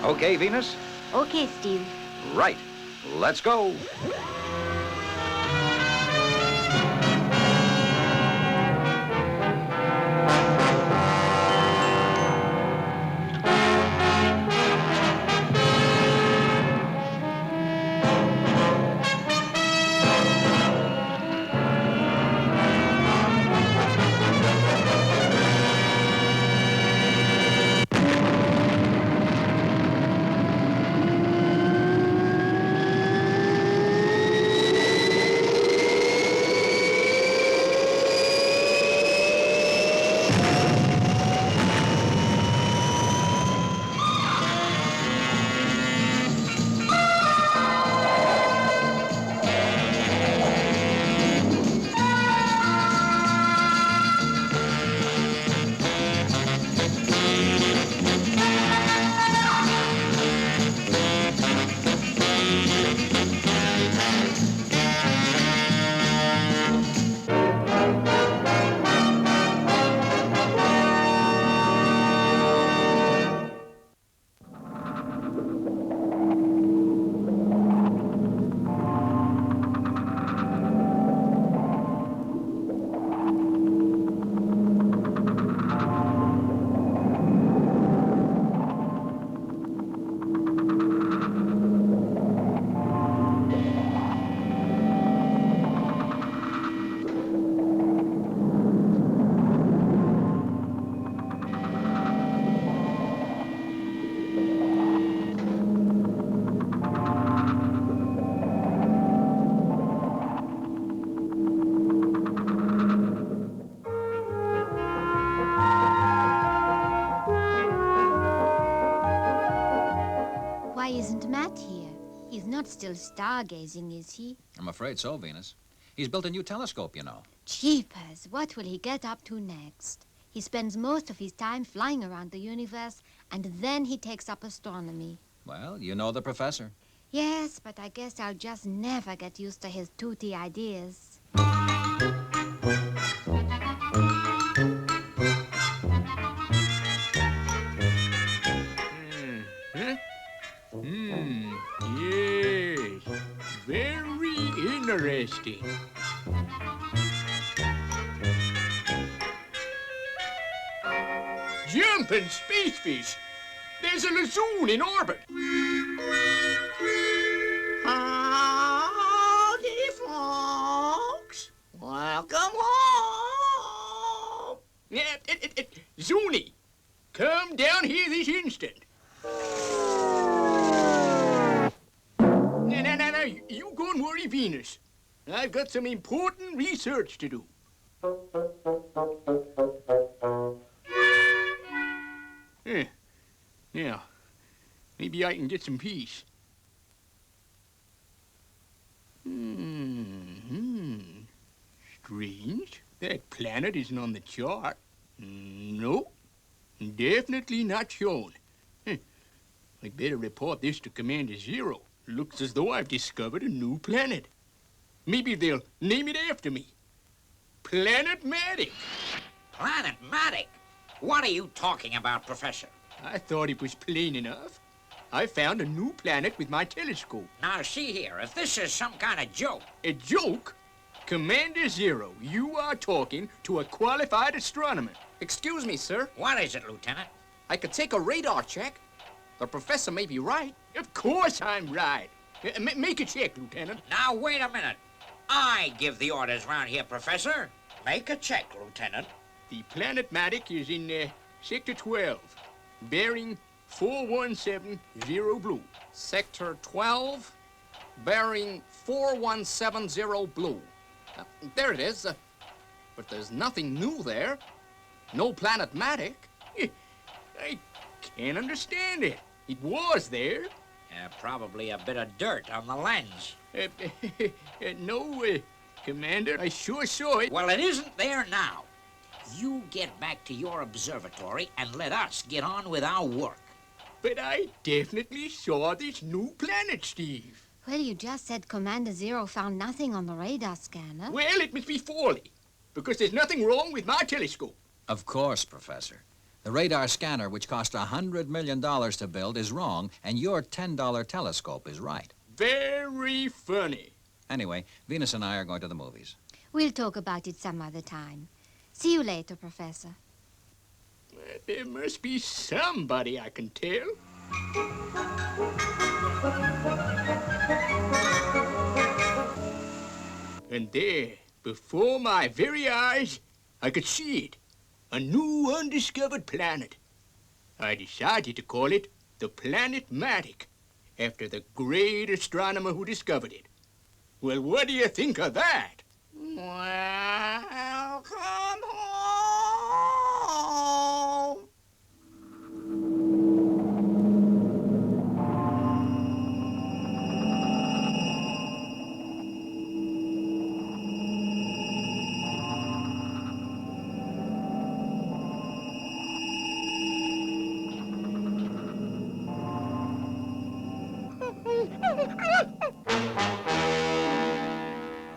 Okay, Venus? Okay, Steve. Right. Let's go. Why isn't Matt here? He's not still stargazing, is he? I'm afraid so, Venus. He's built a new telescope, you know. Jeepers, what will he get up to next? He spends most of his time flying around the universe, and then he takes up astronomy. Well, you know the professor. Yes, but I guess I'll just never get used to his tooty ideas. Yes. Very interesting. Jumping space fish. There's a lazoon in orbit. Howdy, folks. Welcome home. Yeah, Zuni, come down here this instant. No, you go and worry Venus. I've got some important research to do. Yeah, maybe I can get some peace. Strange. That planet isn't on the chart. Nope. Definitely not shown. I'd better report this to Commander Zero. Looks as though I've discovered a new planet. Maybe they'll name it after me. Planet Matic. Planet Matic? What are you talking about, Professor? I thought it was plain enough. I found a new planet with my telescope. Now, see here, if this is some kind of joke... A joke? Commander Zero, you are talking to a qualified astronomer. Excuse me, sir. What is it, Lieutenant? I could take a radar check. The professor may be right. Of course I'm right. Make a check, Lieutenant. Now, wait a minute. I give the orders round here, Professor. Make a check, Lieutenant. The planet Matic is in Sector 12, bearing 4170 blue. Sector 12, bearing 4170 blue. There it is. But there's nothing new there. No planet Matic. I can't understand it. It was there. Probably a bit of dirt on the lens. No, Commander. I sure saw it. Well, it isn't there now. You get back to your observatory and let us get on with our work. But I definitely saw this new planet, Steve. Well, you just said Commander Zero found nothing on the radar scanner. Well, it must be folly, because there's nothing wrong with my telescope. Of course, Professor. The radar scanner, which cost $100 million to build, is wrong, and your $10 telescope is right. Very funny. Anyway, Venus and I are going to the movies. We'll talk about it some other time. See you later, Professor. There must be somebody I can tell. And there, before my very eyes, I could see it. A new undiscovered planet. I decided to call it the planet Matic, after the great astronomer who discovered it. Well, what do you think of that? Welcome home.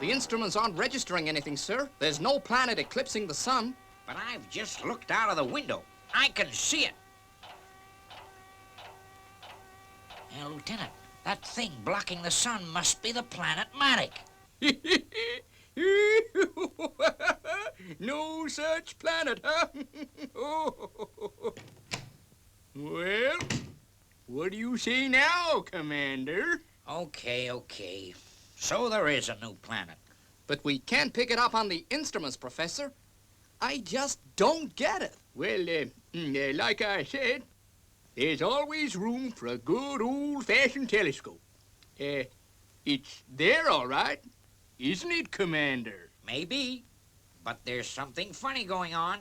The instruments aren't registering anything, sir. There's no planet eclipsing the sun. But I've just looked out of the window. I can see it. Now, Lieutenant, that thing blocking the sun must be the planet Matic. No such planet, huh? Well, what do you say now, Commander? Okay. So there is a new planet. But we can't pick it up on the instruments, Professor. I just don't get it. Well, like I said, there's always room for a good old-fashioned telescope. It's there, all right, isn't it, Commander? Maybe, but there's something funny going on.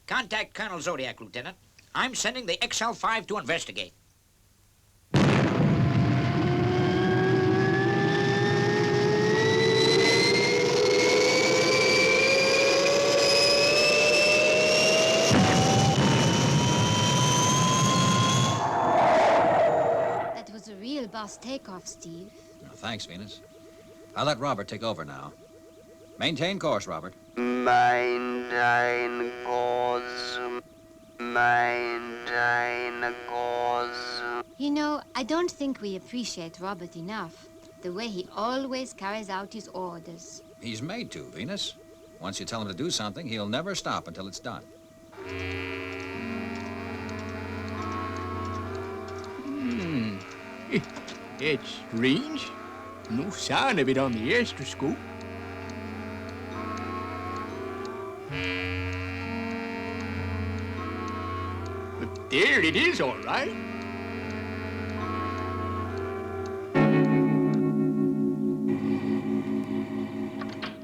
Contact Colonel Zodiac, Lieutenant. I'm sending the XL5 to investigate. That was a real boss takeoff, Steve. Thanks, Venus. I'll let Robert take over now. Maintain course, Robert. Maintain course. Maintain course. You know, I don't think we appreciate Robert enough. The way he always carries out his orders. He's made to, Venus. Once you tell him to do something, he'll never stop until it's done. That's strange. No sign of it on the astroscope. But there it is, all right.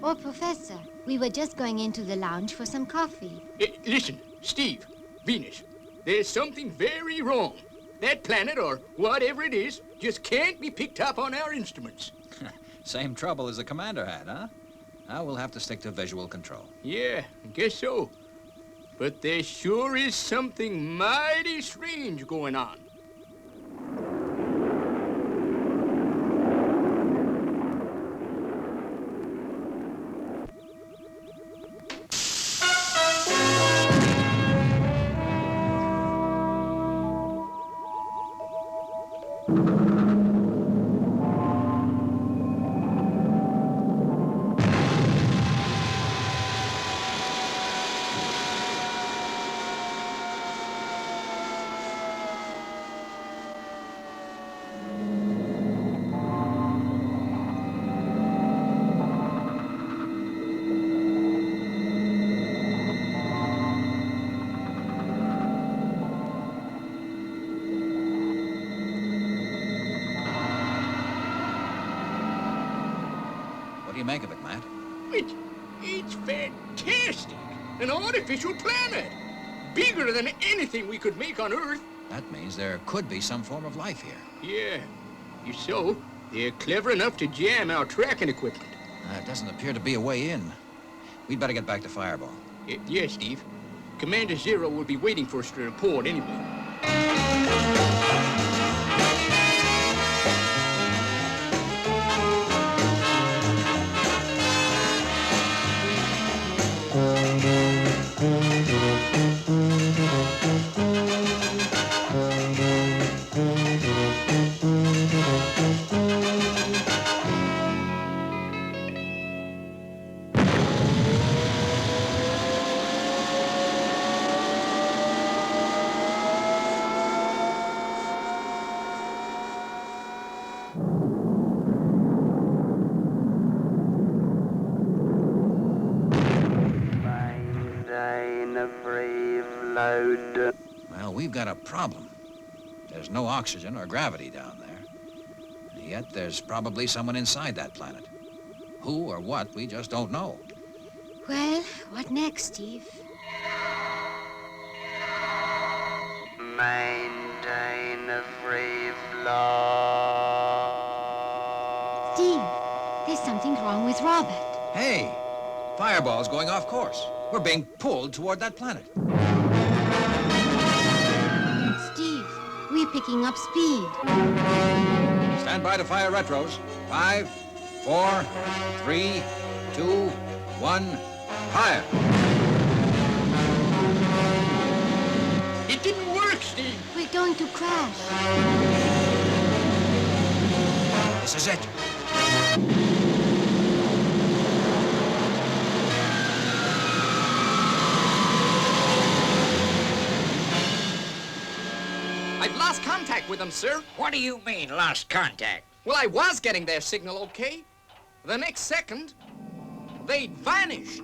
Oh, Professor, we were just going into the lounge for some coffee. Listen, Steve, Venus, there's something very wrong. That planet, or whatever it is, just can't be picked up on our instruments. Same trouble as the commander had, huh? Now we'll have to stick to visual control. Yeah, I guess so. But there sure is something mighty strange going on. What do you make of it, Matt? It's fantastic. An artificial planet. Bigger than anything we could make on Earth. That means there could be some form of life here. Yeah. So, they're clever enough to jam our tracking equipment. It doesn't appear to be a way in. We'd better get back to Fireball. Yes, Steve. Commander Zero will be waiting for us to report anyway. dead. Well, we've got a problem. There's no oxygen or gravity down there. And yet there's probably someone inside that planet. Who or what, we just don't know. Well, what next, Steve? Maintain a free flow. Steve, there's something wrong with Robert. Hey, Fireball's going off course. We're being pulled toward that planet. Steve, we're picking up speed. Stand by to fire retros. 5, 4, 3, 2, 1, fire. It didn't work, Steve. We're going to crash. This is it. I've lost contact with them, sir. What do you mean, lost contact? Well, I was getting their signal okay. The next second, they'd vanished.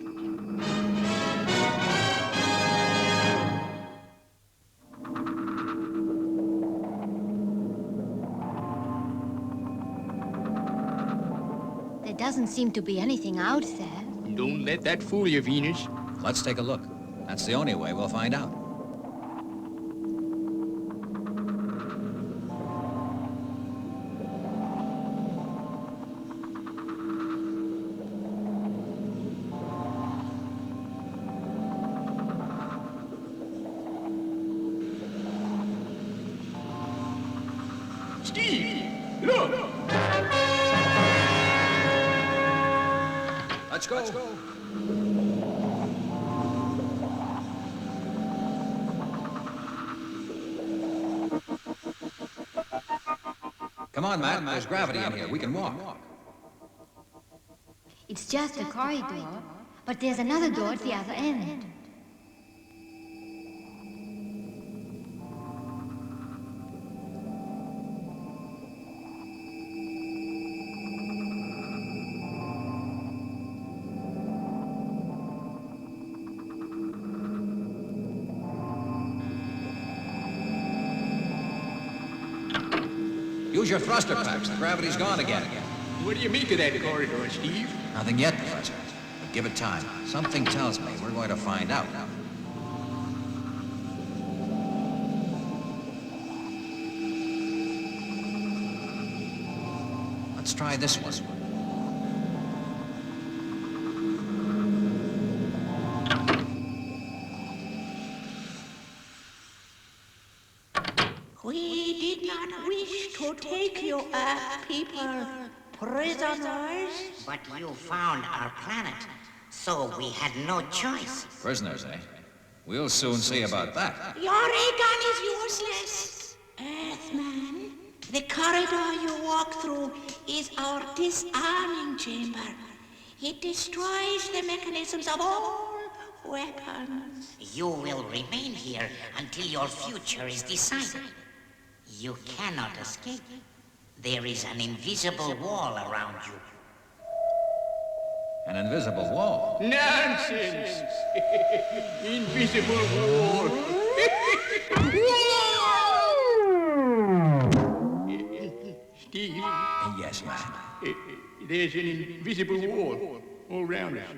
There doesn't seem to be anything out there. Don't let that fool you, Venus. Let's take a look. That's the only way we'll find out. Steve, look! Let's go. Come on, Matt. There's gravity in here. We can walk. It's just a corridor, but there's another door at the other end. Use your thruster packs. The gravity's gone again. What do you make of that corridor, Steve? Nothing yet, Professor. But give it time. Something tells me we're going to find out. Let's try this one. We did not wish to take you, people, prisoners. But you found our planet, so we had no choice. Prisoners, eh? We'll soon see about that. Your ray gun is useless. Earthman, the corridor you walk through is our disarming chamber. It destroys the mechanisms of all weapons. You will remain here until your future is decided. You cannot escape. There is an invisible wall around you. An invisible wall. Nonsense! Invisible wall! Steve, Yes, Matt. there's an invisible wall all around us.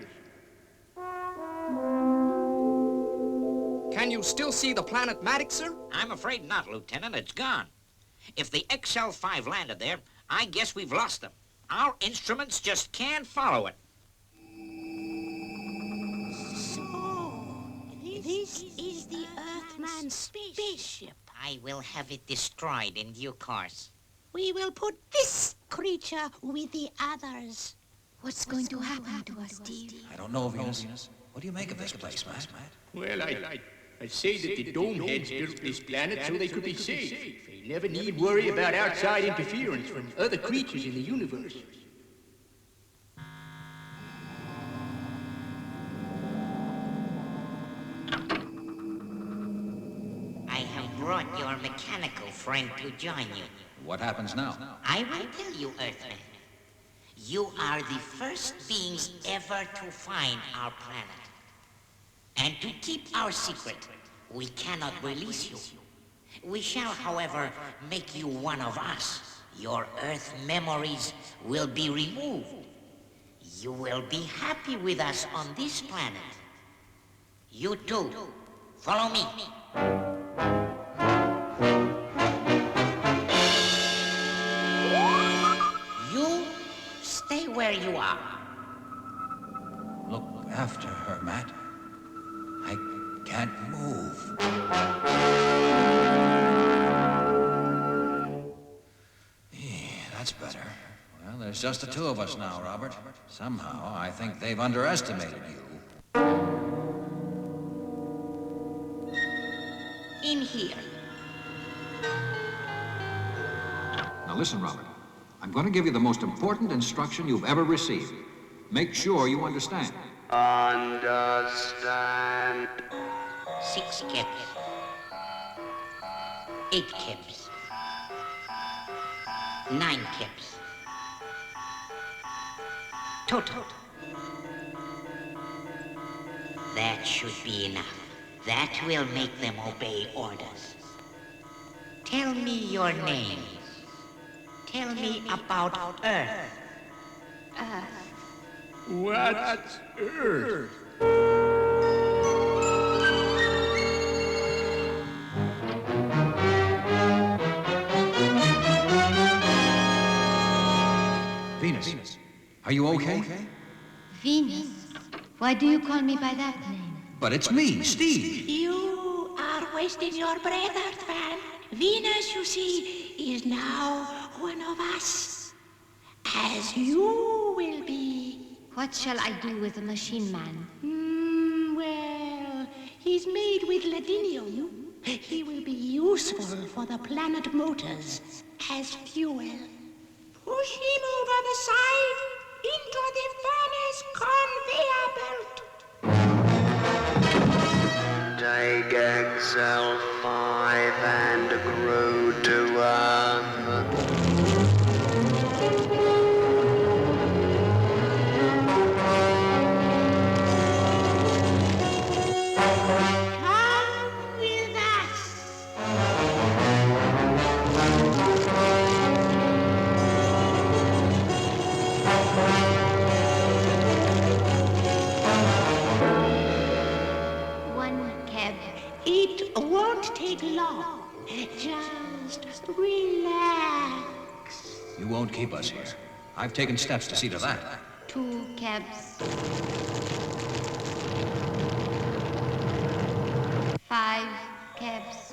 Can you still see the planet Matic, sir? I'm afraid not, Lieutenant. It's gone. If the XL5 landed there, I guess we've lost them. Our instruments just can't follow it. So, this is the Earthman's spaceship. I will have it destroyed in due course. We will put this creature with the others. What's going to happen to us, Steve? I don't know, Venus. What do you make of this place, Matt? Well, I'd say that the Domeheads built this planet so they could be safe. They never need worry about outside interference from other creatures in the universe. I have brought your mechanical friend to join you. What happens now? I will tell you, Earthman. You are the first beings ever to find our planet. And to keep our secret, We cannot release you. We shall, however, make you one of us. Your Earth memories will be removed. You will be happy with us on this planet. You too. Follow me. You stay where you are. Look after her, Matt. I can't move. That's better. Well, there's just the two of us now, Robert. Somehow, I think they've underestimated you. In here. Now listen, Robert. I'm going to give you the most important instruction you've ever received. Make sure you understand. Understand. 6 kips. 8 kips. 9 kips. Total. That should be enough. That will make them obey orders. Tell me your names. Tell me about Earth. What's Earth? Venus, are you okay? Venus? Why do you call me by that name? But it's me, Steve. You are wasting your breath, Earthman. Venus, you see, is now one of us. As you will be. What shall I do with the machine man? Well, he's made with ladinium. He will be useful for the planet motors as fuel. Push him over the side into the furnace conveyor belt. Take XL5 and grow to Earth. Come with us. One cab. It won't take long. Just relax. You won't keep us here. I've taken steps to see to that. 2 cabs. 5 cabs.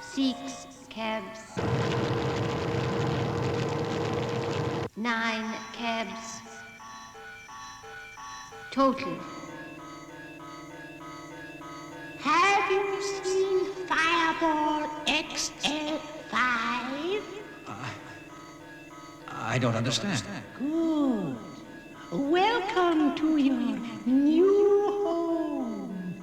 6 cabs. 9 cabs. Total. Have you seen Fireball XL5? I don't understand. Good. Welcome to your new home.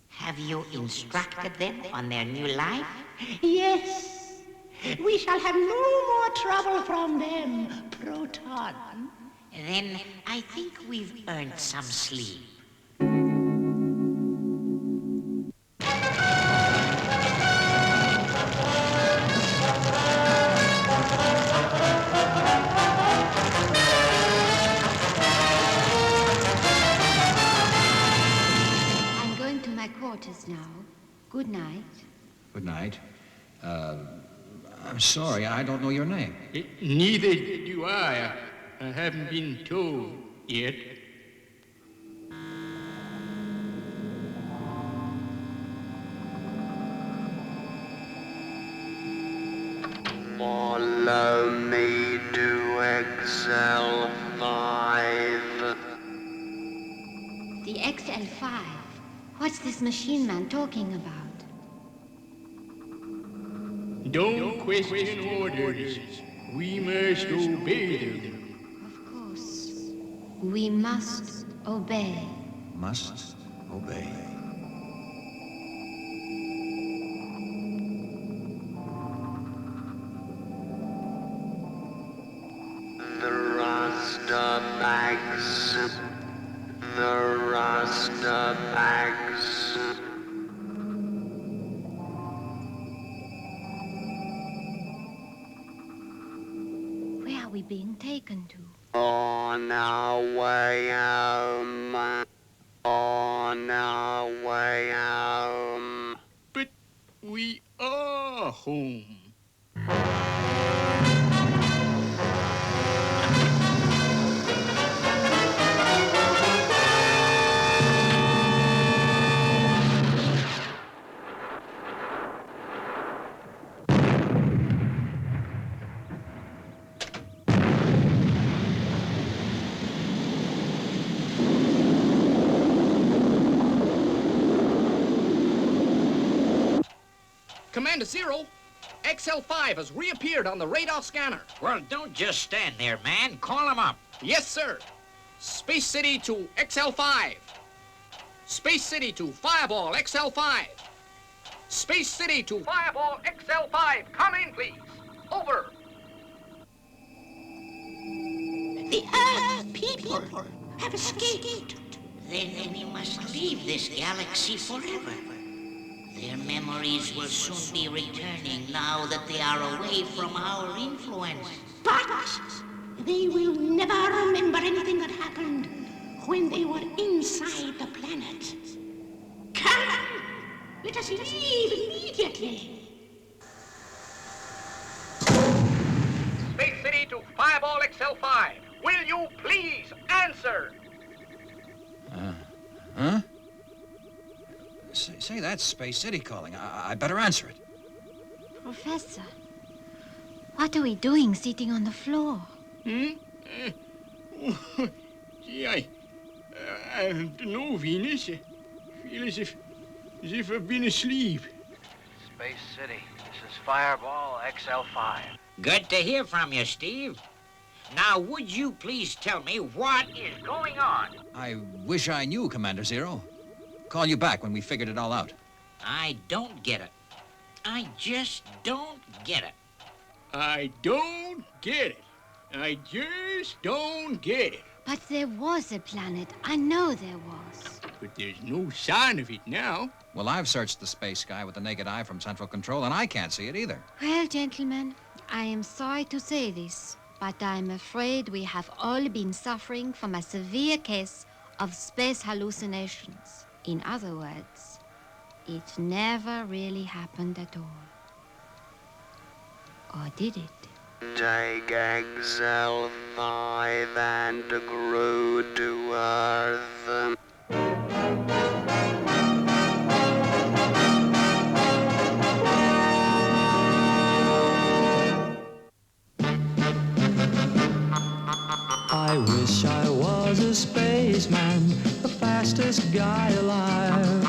Have you instructed them on their new life? Yes. We shall have no more trouble from them, Proton. Then I think we've earned some sleep. I'm going to my quarters now. Good night. Good night. I'm sorry, I don't know your name. Neither do I. I haven't been told yet. Follow me to XL5. The XL5. What's this machine man talking about? Don't question orders. We must obey them. Of course. We must obey. Must obey. The raster bags booster packs. Where are we being taken to? On our way home. On our way home. But we are home. Commander Zero, XL5 has reappeared on the radar scanner. Well, don't just stand there, man. Call him up. Yes, sir. Space City to XL5. Space City to Fireball XL5. Space City to Fireball XL5. Come in, please. Over. The Earth people have escaped. Then we must leave this galaxy forever. Their memories will soon be returning now that they are away from our influence. But they will never remember anything that happened when they were inside the planet. Come! Let us leave immediately. Space City to Fireball XL5. Will you please answer? Huh? Say, that's Space City calling. I better answer it. Professor, what are we doing sitting on the floor? Gee, I don't know, Venus. I feel as if I've been asleep. Space City, this is Fireball XL5. Good to hear from you, Steve. Now, would you please tell me what is going on? I wish I knew, Commander Zero. Call you back when we figured it all out. I don't get it. I just don't get it. I don't get it. I just don't get it. But there was a planet. I know there was. But there's no sign of it now. Well, I've searched the space sky with the naked eye from Central Control, and I can't see it either. Well, gentlemen, I am sorry to say this, but I'm afraid we have all been suffering from a severe case of space hallucinations. In other words, it never really happened at all. Or did it? Take XL5 and grow to Earth. I wish I was a spaceman, the fastest guy alive.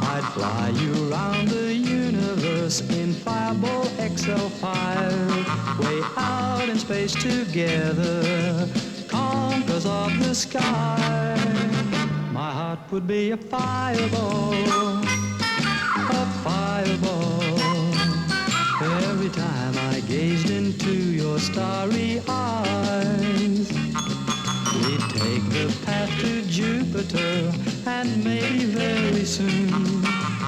I'd fly you around the universe in Fireball XL5. Way out in space together, conquerors of the sky. My heart would be a fireball, a fireball. Every time I gazed into your starry eyes. We'd take the path to Jupiter, and maybe very soon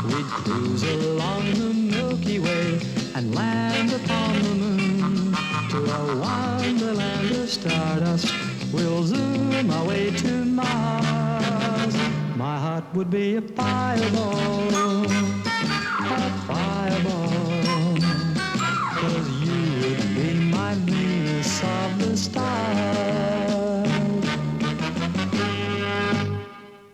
we'd cruise along the Milky Way and land upon the moon. To a wonderland of stardust, we'll zoom our way to Mars. My heart would be a fireball, a fireball, 'cause you would be my Venus of the stars.